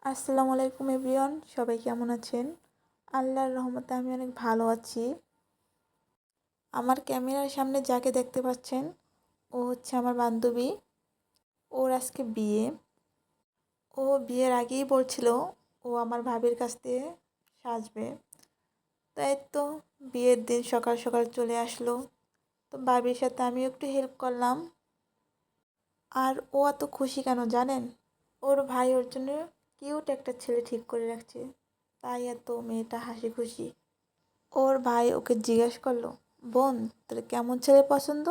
আসসালামু আলাইকুম এভরিওয়ান, সবাই কেমন আছেন? আল্লাহর রহমতে আমি অনেক ভালো আছি। আমার ক্যামেরার সামনে যাকে দেখতে পাচ্ছেন, ও হচ্ছে আমার বান্ধবী। ওর আজকে বিয়ে। ও বিয়ের আগেই বলছিল ও আমার ভাবির কাছ থেকে সাজবে। তাই তো বিয়ের দিন সকাল সকাল চলে আসলো। তো ভাবির সাথে আমিও একটু হেল্প করলাম। আর ও এত খুশি কেন জানেন? ওর ভাই ওর জন্য কিউট একটা ছেলে ঠিক করে রাখছে, তাই এত মেয়েটা হাসি খুশি। ওর ভাই ওকে জিজ্ঞেস করলো, বোন তোর কেমন ছেলে পছন্দ?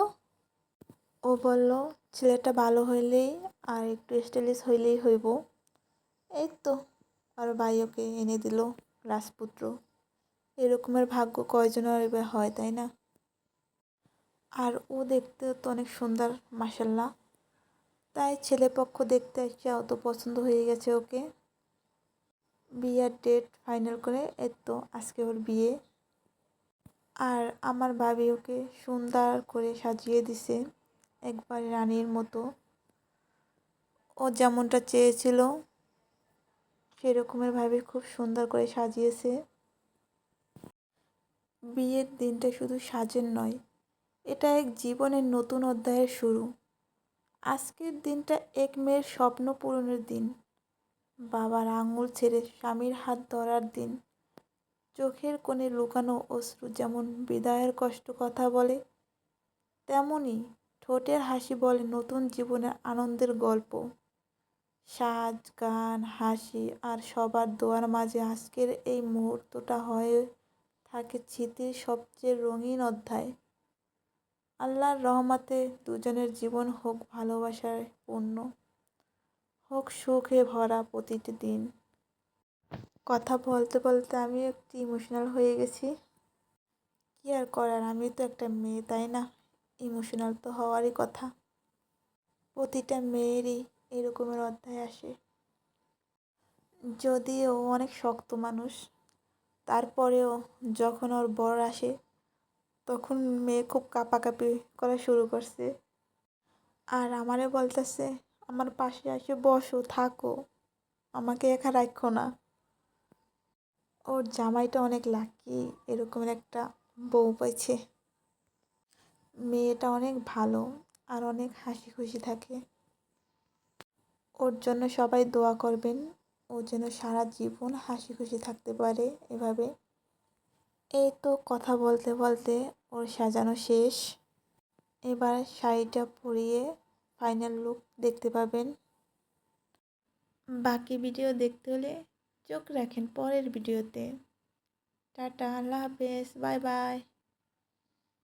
ও বলল, ছেলেটা ভালো হইলেই আর একটু স্টাইলিশ হইলেই হইব। এই তো আর ভাই ওকে এনে দিল রাজপুত্র। এরকমের ভাগ্য কয়জনের এবার হয়, তাই না? আর ও দেখতে তো অনেক সুন্দর, মাসাল্লাহ। তাই ছেলেপক্ষ দেখতে এসে অত পছন্দ হয়ে গেছে ওকে। বিয়ের ডেট ফাইনাল করে এই তো আজকে ওর বিয়ে। আর আমার ভাবি ওকে সুন্দর করে সাজিয়ে দিছে, একবার রানীর মতো। ও যেমনটা চেয়েছিল সেরকমের ভাবে খুব সুন্দর করে সাজিয়েছে। বিয়ের দিনটা শুধু সাজের নয়, এটা এক জীবনের নতুন অধ্যায়ের শুরু। আজকের দিনটা এক মেয়ের স্বপ্ন পূরণের দিন, বাবার আঙুল ছেড়ে স্বামীর হাত ধরার দিন। চোখের কোণে লুকানো অশ্রু যেমন বিদায়ের কষ্ট কথা বলে, তেমনি ঠোঁটের হাসি বলে নতুন জীবনের আনন্দের গল্প। সাজ, গান, হাসি আর সবার দোয়ার মাঝে আজকের এই মুহূর্তটা হয়ে থাকে স্মৃতির সবচেয়ে রঙিন অধ্যায়। আল্লাহর রহমতে দুজনের জীবন হোক ভালোবাসায় পূর্ণ, হোক সুখে ভরা প্রতিটি দিন। কথা বলতে বলতে আমি একটু ইমোশনাল হয়ে গেছি। কি আর করার, আমি তো একটা মেয়ে, তাই না? ইমোশনাল তো হওয়ারই কথা। প্রতিটা মেয়েরই এরকমের অধ্যায় আসে। যদিও ও অনেক শক্ত মানুষ, তারপরেও যখন ওর বর আসে তখন মেয়ে খুব কাঁপাকাঁপি করা শুরু করছে। আর আমারে বলতেছে, আমার পাশে এসে বসো, থাকো, আমাকে একা রাখো না। ওর জামাইটা অনেক লাকি, এরকমের একটা বউ পাইছে। মেয়েটা অনেক ভালো আর অনেক হাসি খুশি থাকে। ওর জন্য সবাই দোয়া করবেন, ও যেন সারা জীবন হাসি খুশি থাকতে পারে এভাবে। এই তো কথা বলতে বলতে ওর সাজানো শেষ। এবার শাড়িটা পরিয়ে ফাইনাল লুক দেখতে পাবেন। বাকি ভিডিও দেখতে হলে চোখ রাখেন পরের ভিডিওতে। টাটা, আল্লাহ হাফেজ, বাই বাই।